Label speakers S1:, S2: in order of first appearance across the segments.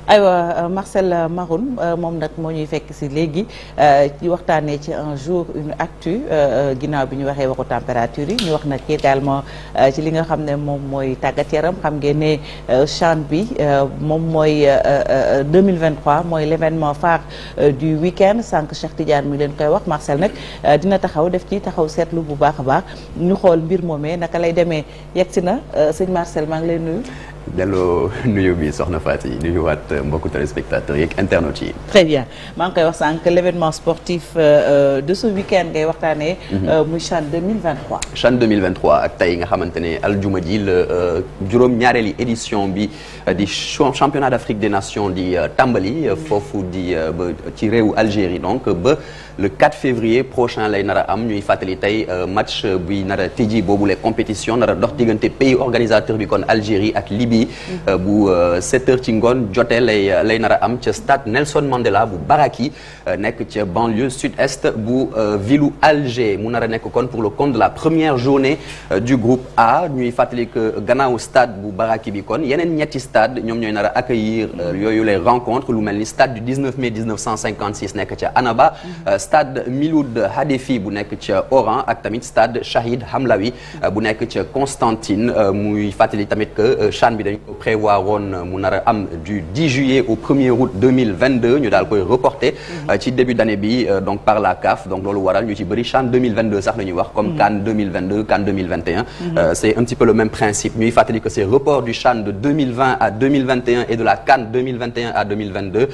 S1: aywa Marcel Maroun moom nag moo ñuy fekk si léegi ci waxtaanee ci un jour une actu ginnaaw bi ñu waxee waxu température yi ñu wax nag également ci li nga xam ne moom mooy tàggat yaram xam ngeen ne CHAN bi moom mooy 2023 mooy l'événement phare du week-end sànq Cheikh Tidiane mi leen koy wax Marcel nag dina taxaw def ci taxaw seetlu bu baax a baax ñu xool mbir moomee naka lay demee yegsi na sëñ Marcel maa ngi lay nuyu.
S2: delloo nuyu bi soxna Faty nuyuwaat mbokku téléspectateurs yeeg internautes yi.
S1: très bien maa ngi koy wax sànq l'événement sportif de ce week-end ngay waxtaanee. muy CHAN 2023.
S2: CHAN 2023 ak tey nga xamante ne aljuma ji la juróom-ñaareeli édition bi di championnat d'Afrique des Nations di tàmbali foofu di ba ci réewu Algérie donc ba. Le 4 février prochain lay nar a am ñuy fàttali tey match buy nar a tijji boobu les compétitions nar a dox diggante pays organisateur bi kon Algérie ak Libye bu 7 heures ci ngoon jotee lay nar a am ca stade Nelson Mandela bu Baraki nekk ca banlieue sud-est bu villu Alger mu nar a nekk kon pour le compte de la première journée du groupe A ñuy fàttali que gannaaw stade bu Baraki bi kon yeneen ñetti stade ñoom ñooy nar a accueillir yooyu les rencontres lu mel ni stade du 19 mai 1956 nekk ca Annaba. Stade Miloud Hadefi bu nekk ca Oran ak tamit stade Shahid Hamlawi bu nekk ca Constantine muy fàttali tamit que CHAN bi dañ ko prévoir woon mu nar a am du 10 juillet au 1er août 2022 ñu daal koy reporter ci début d'année bi donc par la CAF donc loolu waral ñu ci bëri CHAN 2022 sax la ñuy wax comme CAN 2022 CAN 2021 c'est un petit peu le même principe ñuy fàttali que c'est report du CHAN de 2020 à 2021 et de la CAN 2021 à 2022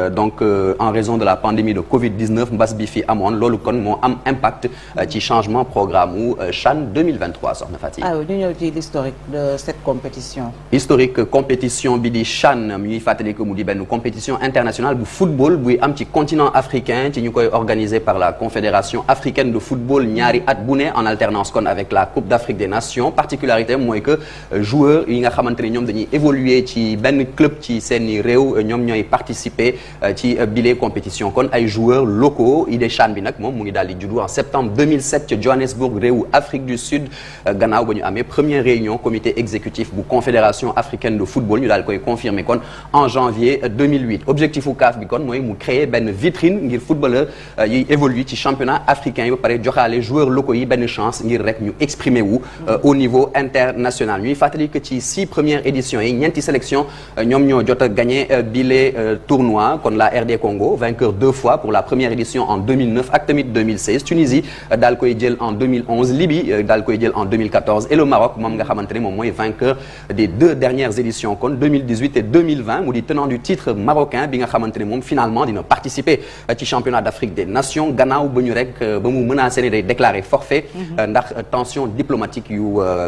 S2: donc en raison de la pandémie de Covid-19 bi fi amoon loolu kon moo am impact ci changement programme wu CHAN 2023 soxna Faty.
S1: ñu ñëw ci l'historique de cette compétition.
S2: historique compétition bi di CHAN ñuy fàttali que mu di benn compétition internationale bu football buy am ci continent africain ci ñu koy organisé par la confédération africaine de football ñaari at bu ne en alternance kon avec la coupe d'Afrique des nations particularité mooy que joueurs yi nga xamante ne ñoom dañuy évoluer ci benn club ci seeni réew ñoom ñooy participer ci bile compétition kon ay joueurs locaux. idée CHAN bi nag moom mu ngi daal di juddu en septembre 2007 ca Johannesburg réewu Afrique du Sud gannaaw ba ñu amee première réunion comité exécutif bu confédération africaine de football ñu daal koy confirmer kon en janvier 2008 objectif u CAF bi kon mooy mu créer benn vitrine ngir footballeur yiy évoluer ci championnat africain yi ba pare joxaale joueurs locaux yi benn chance ngir rek ñu exprimer wu au niveau international ñuy fàttali que ci 6 premières éditions yi ñeenti sélection ñoom ñoo jot a gagné bile tournoi kon la RD Congo vainqueur 2 fois pour la première édition en 2009 ak tamit 2016 Tunisie daal koy jël en 2011 Libye daal koy jël en 2014 et le Maroc moom nga xamante ne moom mooy vainqueur des 2 dernières éditions kon 2018 et 2020 mu di tenant du titre marocain bi nga xamante ne moom finalement dina participer ci championnat d'Afrique des Nations gannaaw ba ñu rek ba mu menacé ne day déclarer forfait ndax tension diplomatique yu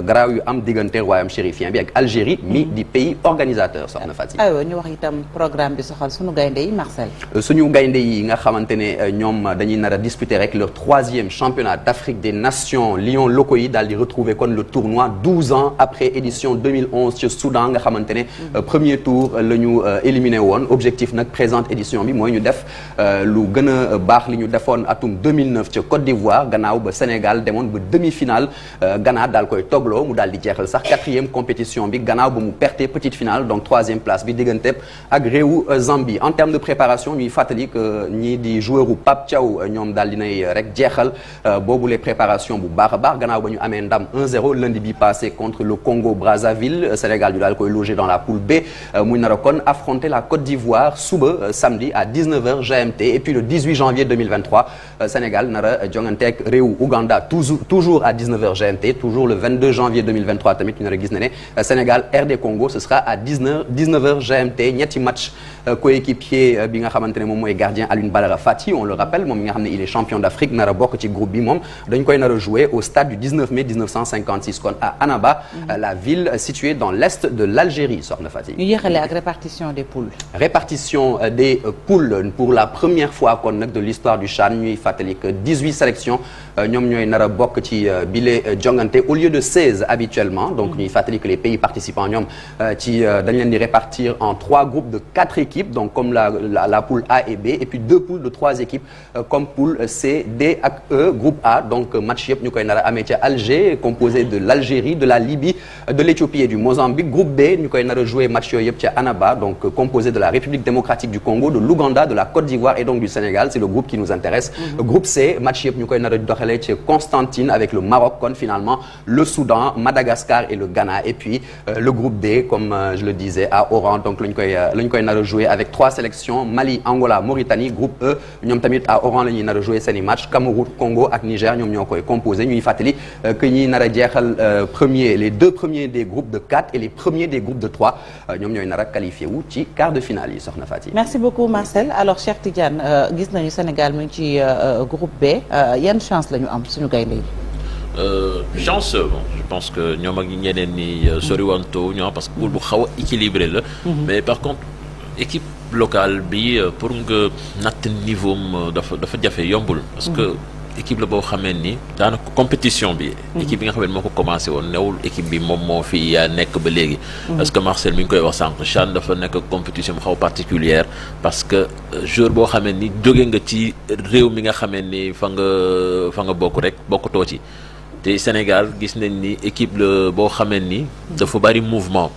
S2: garaaw yu am diggante royaume chérifien bi ak Algérie mi di pays organisateur soxna Faty.
S1: aywa ñu wax itam programme bi soxal sunu gaynde yi Marcel.
S2: suñu gaynde yi nga xamante ne ñoom dañuy nar a disputer rek leur 3e championnat d'Afrique des Nations Lions locaux yi daal di retrouver kon le tournoi 12 ans après édition 2011 ci Soudan nga xamante ne premier tour la ñu éliminé woon objectif nag présente édition bi mooy ñu def lu gën a baax li ñu defoon atum 2009 ca Côte d'Ivoire gannaaw ba Sénégal demoon ba demi-finale Ghana daal koy togloo mu daal di jeexal sax 4e compétition bi gannaaw ba mu perte petite finale donc 3e place bi diggante ak réewu Zambie en termes de préparation ñuy fàttali que ñii di joueur u Pape Thiaw ñoom daal dinay rek jeexal boobu les préparations bu baax a baax gannaaw ba ñu amee ndam 1-0 lundi bi passé contre le Congo Brazzaville Sénégal ñu daal koy loger dans la poule B muy nar a kon affronter la Côte d'Ivoire suba samedi à 19h GMT et puis le 18 janvier 2023 Sénégal nar a jonganteeg réewu Ouganda toujours à 19h GMT toujours le 22 janvier 2023 tamit ñu nar a gis ne Sénégal RD Congo ce sera à 19h GMT ñetti match coéquipier bi nga xamante ne moom mooy gardien Alioune Badara Fati on le rappelle moom mi nga xam ne il est champion d'Afrique nar a bokk ci groupe bi moom dañ koy nar a jouer au stade du 19 mai 1956 kon à Annaba la ville située dans l'est de l'Algérie soxna Fati.
S1: ñu yéexale ak répartition des poules.
S2: répartition des poules pour la première fois kon nag de l'histoire du CHAN ñuy fàttali que 18 sélections ñoom ñooy nar a bokk ci bile jongante au lieu de 16 habituellement donc ñuy fàttali que les pays participants ñoom ci dañ leen di répartir en 3 groupes de 4 équipes donc comme la poule A et B et puis 2 poules de 3 équipes comme poule C D ak E groupe A donc match yëpp ñu koy nar a amee ca Alger composé de l'Algérie de la Libye de l'Éthiopie et du Mozambique Mozambique. Groupe B ñu koy nar a jouer match yooyu yëpp ca Annaba, donc composé de la République démocratique du Congo, de l'Ouganda, de la Côte d'Ivoire et donc du Sénégal. C'est le groupe qui nous intéresse. Groupe C match yëpp ñu koy nar a doxalee ca Constantine avec le Maroc, kon finalement le Soudan, Madagascar et le Ghana. Et puis le groupe D, comme je le disais, à Oran, donc lañ koy nar a jouer avec 3 sélections: Mali, Angola, Mauritanie. Groupe E ñoom tamit à Oran la ñuy nar a jouer seeni match. Cameroun, Congo ak Niger ñoom ñoo koy composé. Ñuy fàttali que ñi nar a jeexal les 2 premiers des groupes de 4 et les premiers des groupes de 3 ñoom ñooy nar a qualifié wu ci quart de finale yi soxna Fati.
S1: Merci beaucoup Marcel. Alors Cheikh Tidiane gis nañu Sénégal mu ngi ci groupe B yan chance la ñu am suñu gaynde yi.
S3: Chance bon je pense que ñoom ak ñeneen ñi soriwanto ñoo parce que poule bu xaw a équilibré la. mais par contre équipe locale bi pour nga natt niveau dafa jafe yombul. parce que équipe la boo xamee ni daanaka compétition bi. équipe bi nga xam ne moo ko commencé woon newul équipe bi moom moo fi nekk ba léegi. parce que Marcel mi ngi koy wax sànq CHAN dafa nekk compétition bu xaw particulière parce que joueur boo xamee ni jóge nga ci réew mi nga xamee ni fa nga bokk rek bokkutoo ci. te Sénégal gis nañ ni équipe la boo xamee ni dafa bari mouvement.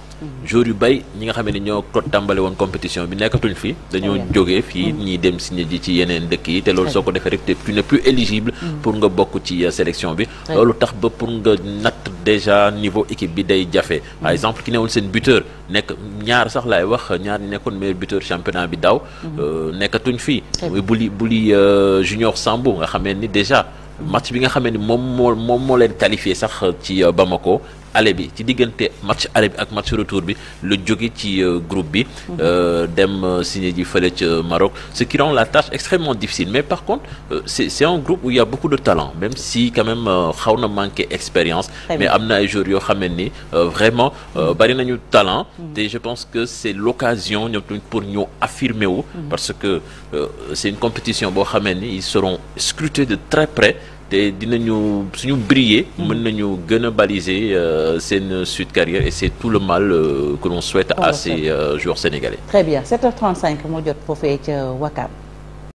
S3: joueurs yu bay ñi nga xam ne ñoo tàmbale woon compétition bi nekkatuñ fi dañoo jógee fii ñiy dem signé ji ci yeneen dëkk yi te loolu soo ko defee rek tu n'es plus éligible pour nga bokk ci sélection bi loolu tax ba pour nga natt déjà niveau équipe bi day jafe par exemple ki newoon seen buteur nekk ñaar sax laay wax ñaar ñi nekkoon meilleur buteur championnat bi daaw nekkatuñ fii buli Junior Sambou nga xamee ni déjà match bi nga xamee ni moom moo leen qualifié sax ci Bamako aller bi ci diggante match aller bi ak match retour bi la jóge ci groupe bi dem signé ji fële ca Maroc ce qui rend la tâche extrêmement difficile mais par contre c'est un groupe où il y a beaucoup de talent même si quand même xaw na manqué expérience mais am na ay joueurs yoo xam ni vraiment bari nañu talent te je pense que c'est l'occasion ñoom pour ñu affirmer wu parce que c'est une compétition boo xam ni ils seront scrutés de très près te dinañu suñu briller mën nañu gën a baliser seen suite carrière et c'est tout le mal que l'on souhaite à ces joueurs sénégalais.
S1: Très bien 7h35 moo jot foofee ca Wakam.